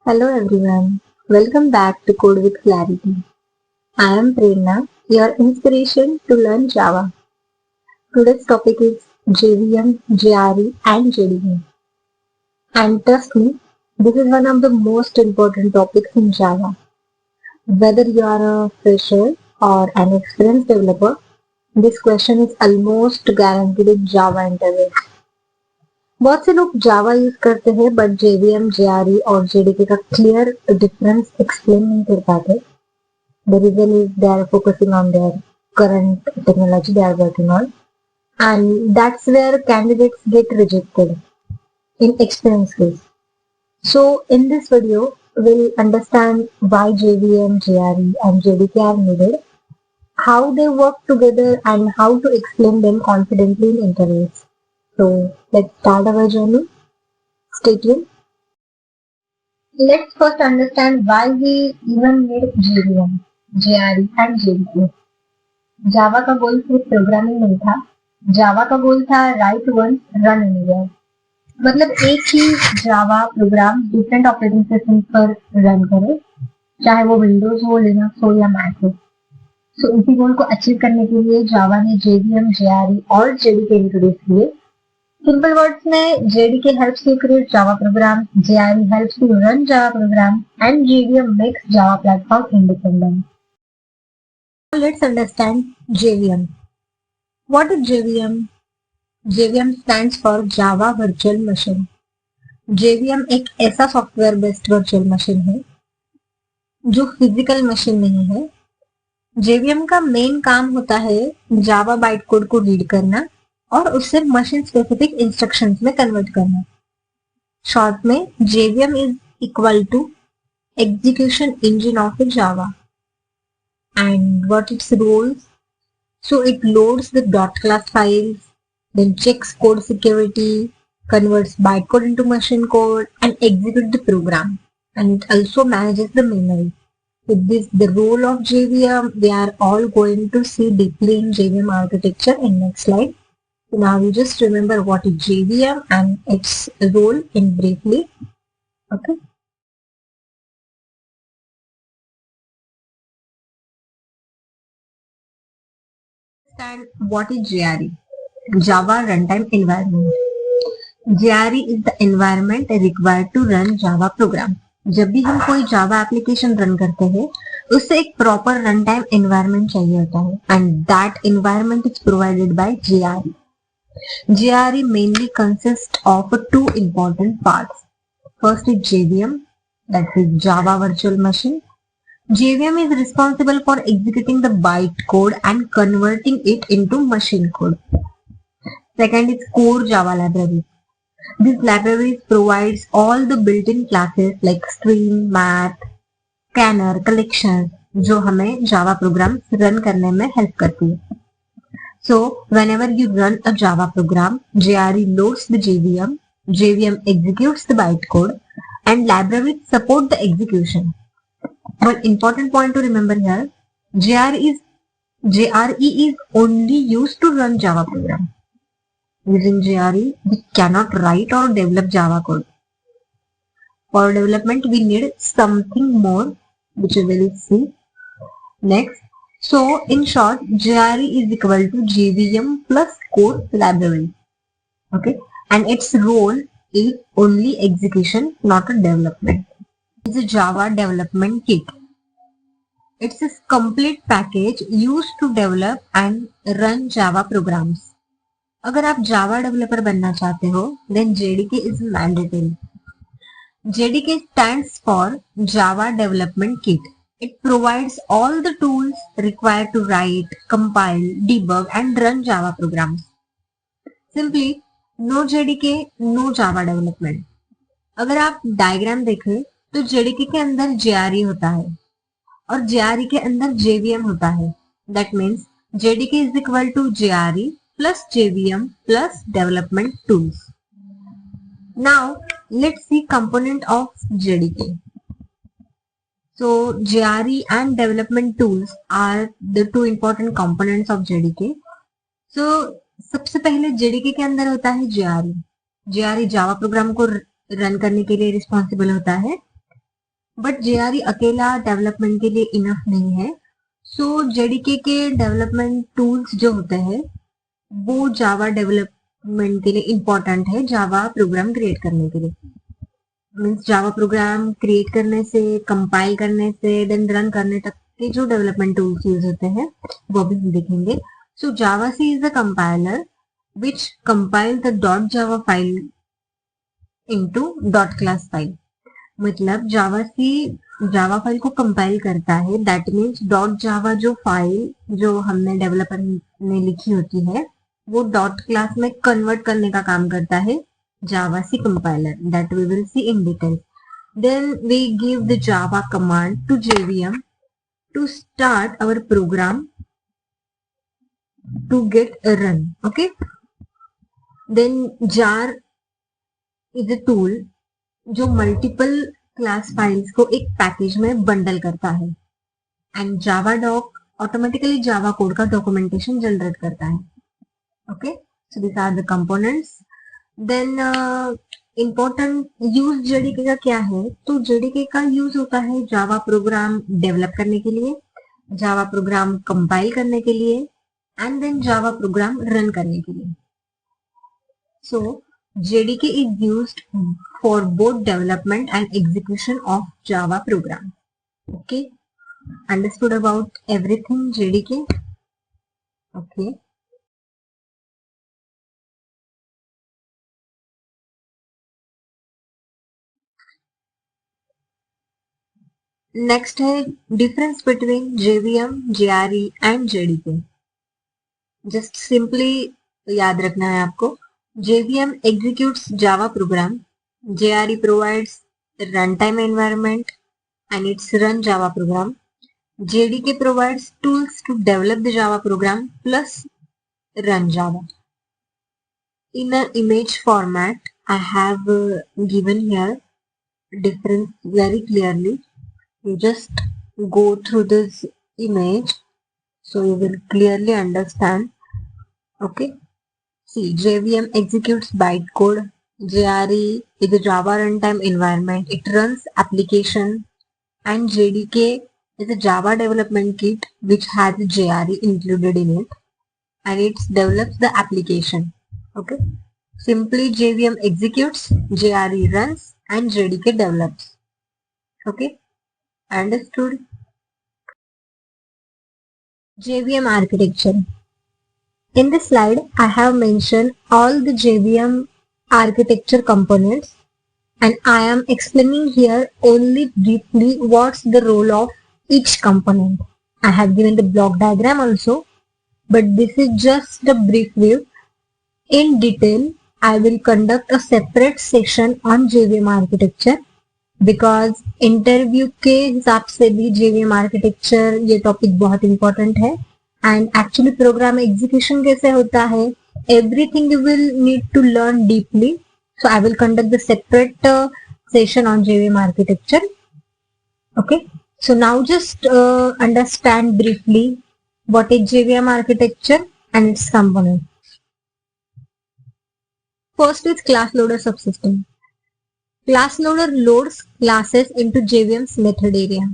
Hello everyone, welcome back to Code with Clarity. I am Prerna, your inspiration to learn Java. Today's topic is JVM, JRE and JDK. And trust me, this is one of the most important topics in Java. Whether you are a fresher or an experienced developer, this question is almost guaranteed in Java interviews. बहुत से लोग जावा use करते हैं but JVM, JRE और JDK का clear difference explain नहीं कर पाते. The reason is they are focusing on their current technology they are working on, and that's where candidates get rejected in experience case. So in this video, we'll understand why JVM, JRE and JDK are needed, how they work together and how to explain them confidently in interviews. So let's start our journey. Stay tuned. Let's first understand why we even need JVM, JRE and JDK. जावा का गोल सिर्फ programming नहीं था. जावा का गोल था right one run anywhere. मतलब एक ही Java program different operating system पर रन करे, चाहे वो विंडोज हो, लिनक्स हो या मैक हो. सो इसी गोल को अचीव करने के लिए जावा ने जेवीएम, जेआरई और जेडीके इंट्रोड्यूस किए. सिंपल वर्ड्स में JDK helps you create Java program, JRE helps you run Java program and JVM makes Java platform independent. Let's understand JVM. What is JVM? JVM stands for Java Virtual Machine. JVM एक ऐसा software based virtual machine है जो physical machine नहीं है. JVM का main काम होता है जावा बाइट कोड को रीड करना और उससे मशीन स्पेसिफिक इंस्ट्रक्शंस में कन्वर्ट करना. शॉर्ट में JVM is equal to execution engine of Java. And what its roles? So it loads the dot class files, then checks code security, converts bytecode into machine code, and executes the program. And it also manages the memory. With this, the role of JVM, we are all going to see deeply in JVM architecture in next slide. So now you just remember what is JVM and its role in briefly. Okay. And what is JRE? Java Runtime Environment. JRE is the environment required to run Java program. जब भी हम कोई Java application run करते हैं उससे एक proper run time environment चाहिए होता है and that environment is provided by JRE. JRE mainly consists of two important parts. First is JVM, that is Java Virtual Machine. JVM is responsible for executing the bytecode and converting it into machine code. Second is core Java library. This library provides all the built-in classes like string, math, scanner, collection जो हमें Java programs run करने में help करती है. So whenever you run a Java program, JRE loads the JVM, JVM executes the bytecode, and libraries support the execution. One important point to remember here, JRE is only used to run Java program. Using JRE, we cannot write or develop Java code. For development, we need something more, which we will see next. So, in short, JRE is equal to JVM plus core library. Okay, and its role is only execution, not a development. Is a Java development kit. It's a complete package used to develop and run Java programs. अगर आप Java developer बनना चाहते हो, then JDK is mandatory. JDK stands for Java Development Kit. It provides all the tools required to write, compile, debug and run Java programs. Simply, no JDK, no Java development. अगर आप diagram देखें तो JDK के अंदर JRE होता है और JRE के अंदर JVM होता है. That means JDK is equal to JRE plus JVM plus development tools. Now let's see component of JDK. So JRE and development tools are the two important components of JDK. So सबसे पहले JDK के अंदर होता है JRE. JRE Java program को run करने के लिए रिस्पॉन्सिबल होता है बट JRE अकेला डेवलपमेंट के लिए इनफ नहीं है. सो JDK के डेवलपमेंट टूल्स जो होते हैं वो जावा डेवलपमेंट के लिए इम्पोर्टेंट है, जावा प्रोग्राम क्रिएट करने के लिए. मीन्स जावा प्रोग्राम क्रिएट करने से, कंपाइल करने से, देन रन करने तक के जो डेवलपमेंट टूल्स यूज होते हैं वो भी हम देखेंगे. So Java C is the compiler which compile the dot Java file into dot class file. मतलब जावा सी जावा फाइल को कंपाइल करता है. दैट मीन्स डॉट जावा जो फाइल जो हमने डेवलपर ने लिखी होती है वो डॉट क्लास में कन्वर्ट करने का काम करता है Java C compiler that we will see in detail. Then we give the Java command to JVM to start our program to get a run. Okay. Then jar is a tool जो multiple class files को एक package में bundle करता है. And Java doc automatically Java code का documentation generate करता है. Okay. So these are the components. Then important use JDK का क्या है, तो जेडीके का यूज होता है जावा प्रोग्राम डेवलप करने के लिए, जावा प्रोग्राम कंपाइल करने के लिए and then Java program run करने के लिए. So JDK is used for both development and execution of Java program. Okay, understood about everything JDK. Okay, next है difference between JVM, JRE and JDK. Just simply याद रखना है आपको. JVM executes Java program, JRE provides runtime environment and it's run Java program. JDK provides tools to develop the Java program plus run Java. In an image format, I have given here difference very clearly. You just go through this image so you will clearly understand. Okay, see, JVM executes bytecode, JRE is a Java runtime environment, it runs application, and JDK is a Java development kit which has JRE included in it and it develops the application. Okay, simply JVM executes, JRE runs and JDK develops. Okay, understood? JVM architecture. In this slide, I have mentioned all the JVM architecture components and I am explaining here only briefly what's the role of each component. I have given the block diagram also, but this is just a brief view. In detail, I will conduct a separate session on JVM architecture because interview के हिसाब से भी JVM architecture ये topic बहुत important है and actually program execution कैसे होता है, everything you will need to learn deeply. So I will conduct the separate session on JVM architecture. Okay, so now just understand briefly what is JVM architecture and its components. First is class loader subsystem. Class loader loads classes into JVM's method area.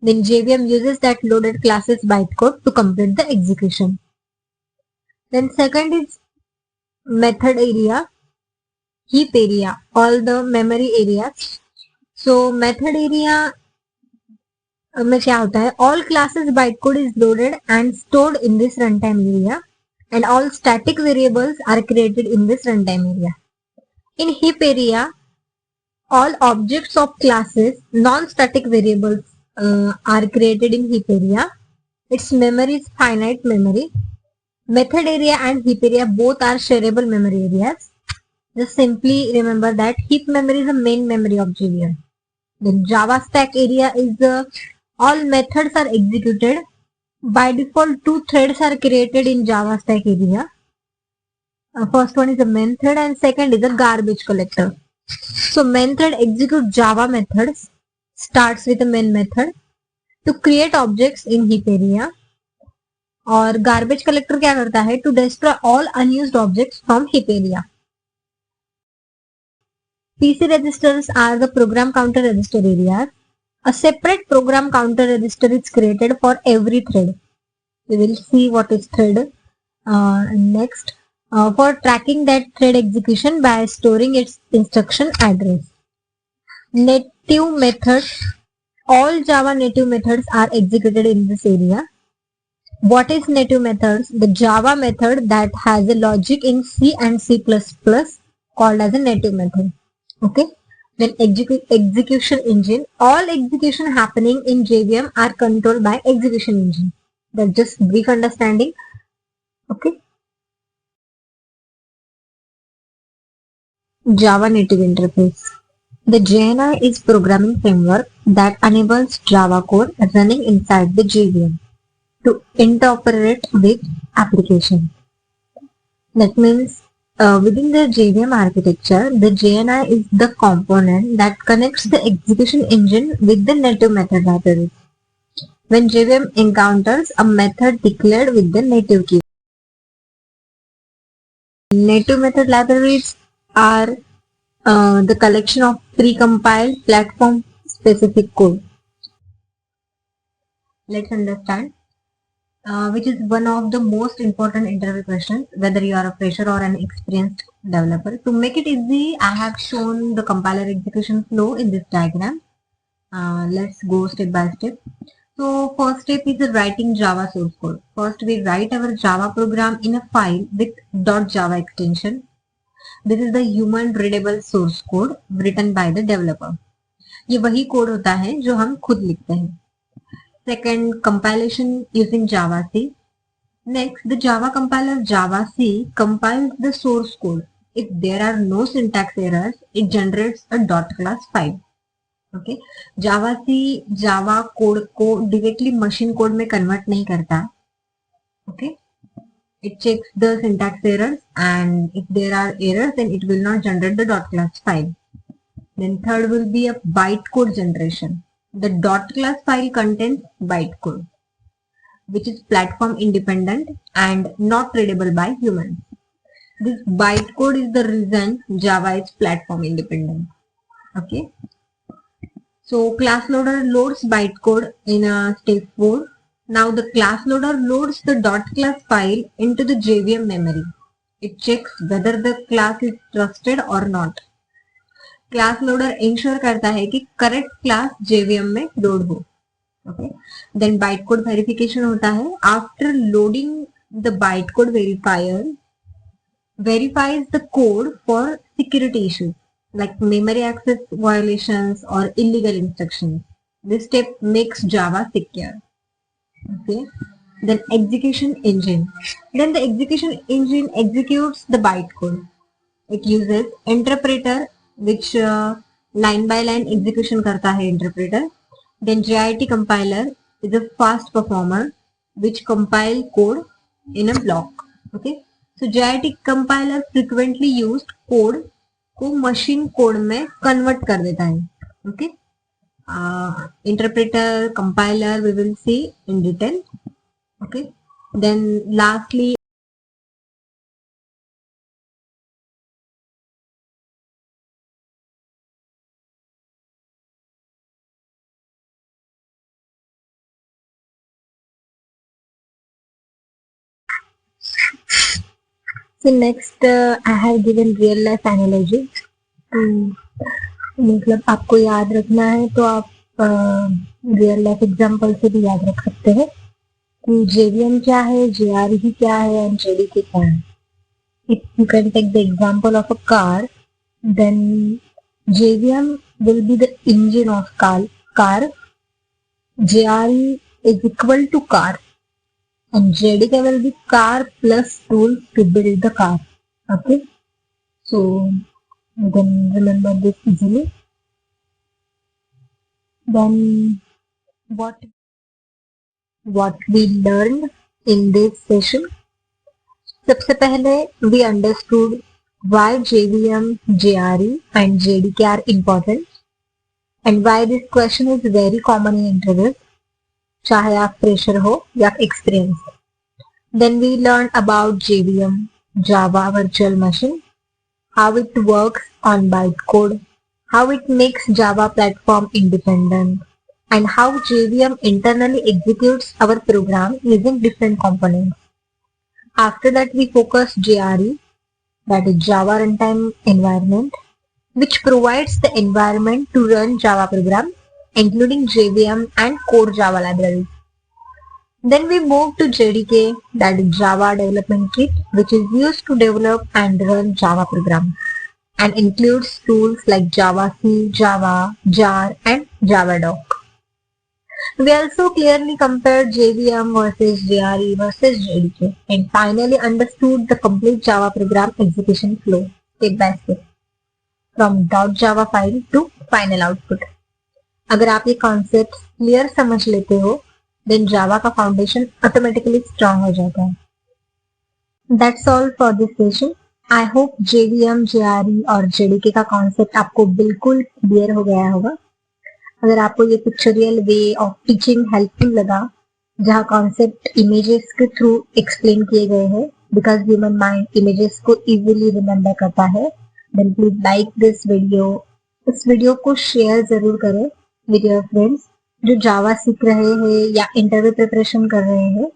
Then JVM uses that loaded classes bytecode to complete the execution. Then second is method area, heap area, all the memory areas. So method area में क्या होता है, all classes bytecode is loaded and stored in this runtime area and all static variables are created in this runtime area. In heap area, all objects of classes, non-static variables are created in heap area. Its memory is finite memory. Method area and heap area both are shareable memory areas. Just simply remember that heap memory is the main memory of JVM. Then Java stack area is all methods are executed. By default, 2 threads are created in Java stack area. First one is a main thread and second is a garbage collector. So main thread executes Java methods, starts with a main method to create objects in heap area. और garbage collector क्या करता है, to destroy all unused objects from heap area. PC registers are the program counter register areas. A separate program counter register is created for every thread. We will see what is thread next. For tracking that thread execution by storing its instruction address. Native methods. All Java native methods are executed in this area. What is native methods? The Java method that has a logic in C and C++ called as a native method. Okay. Then execution engine. All execution happening in JVM are controlled by execution engine. That's just brief understanding. Okay. Java native interface. The JNI is programming framework that enables Java code running inside the JVM to interoperate with application. That means within the JVM architecture, the JNI is the component that connects the execution engine with the native method library. When JVM encounters a method declared with the native key. Native method libraries are the collection of pre-compiled platform-specific code. Let's understand, which is one of the most important interview questions, whether you are a fresher or an experienced developer. To make it easy, I have shown the compiler execution flow in this diagram. Let's go step by step. So first step is writing Java source code. First we write our Java program in a file with .java extension. This is the human readable source code written by the developer. ये वही code होता है जो हम खुद लिखते हैं. Second, compilation using Java C. Next, the Java compiler Java C compiles the source code. If there are no syntax errors, it generates a .class file. Okay, Java C Java code को directly machine code में convert नहीं करता. Okay, it checks the syntax errors, and if there are errors, then it will not generate the .class file. Then third will be a bytecode generation. The .class file contains bytecode, which is platform independent and not readable by humans. This bytecode is the reason Java is platform independent. Okay. So class loader loads bytecode in a step 4. Now the class loader loads the .class file into the JVM memory. It checks whether the class is trusted or not. Class loader ensure करता है कि correct class JVM में load हो. Okay, then byte code verification होता है. After loading the byte code verifier verifies the code for security issues like memory access violations or illegal instructions. This step makes Java secure. Okay, then execution engine. Then the execution engine executes the bytecode. It uses interpreter which line by line execution करता है interpreter. Then JIT compiler is a fast performer which compile code in a block. Okay, so JIT compiler frequently used code को machine code में convert कर देता है. Okay, interpreter, compiler we will see in detail. Okay, then lastly so next I have given real life analogy. मतलब आपको याद रखना है तो आप रियल लाइफ एग्जांपल से भी याद रख सकते हैं कि जेवीएम क्या है, जेआरई क्या है और जेडीके क्या है. If you can take the example of a car, then JVM will be the engine of car. JRE is equal to car, and JDK will be car plus tool to build the car. Okay, so you can remember this easily. Then what we learned in this session. सबसे पहले we understood why JVM, JRE and JDK are important and why this question is very common in interviews, चाहे आप fresher हो या experienced. Then we learned about JVM, Java Virtual Machine, how it works on bytecode, how it makes Java platform independent, and how JVM internally executes our program using different components. After that, we focus JRE, that is Java Runtime Environment, which provides the environment to run Java program, including JVM and core Java libraries. Then we move to JDK, that is Java Development Kit, which is used to develop and run Java programs and includes tools like JavaC, Java, Jar, and Javadoc. We also clearly compared JVM versus JRE versus JDK and finally understood the complete Java program execution flow step by step from .java file to final output. अगर आप ये concept clear समझ लेते हो then जावा का foundation automatically strong हो जाता है. That's all for this session. I hope JVM, JRE और जेडीके का कॉन्सेप्ट आपको बिल्कुल क्लियर हो गया होगा. अगर आपको ये pictorial way of teaching helpful लगा, जहाँ कॉन्सेप्ट इमेजेस के थ्रू एक्सप्लेन किए गए हैं, बिकॉज ह्यूमन माइंड इमेजेस को इजीली रिमेम्बर करता है, then please like this video. इस वीडियो को शेयर जरूर करें विद योर फ्रेंड्स जो जावा सीख रहे हैं या इंटरव्यू प्रिपरेशन कर रहे हैं.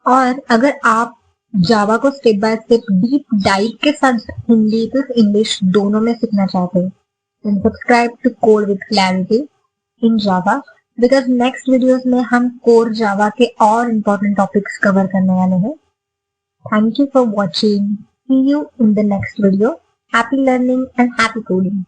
और अगर आप जावा को step by step deep dive के साथ हिंदी प्लस इंग्लिश दोनों में सीखना चाहते हैं, then subscribe to code with clarity in Java, because next videos में हम कोर जावा के और इम्पोर्टेंट टॉपिक्स कवर करने वाले हैं. Thank you for watching. See you in the next video. Happy learning and happy coding.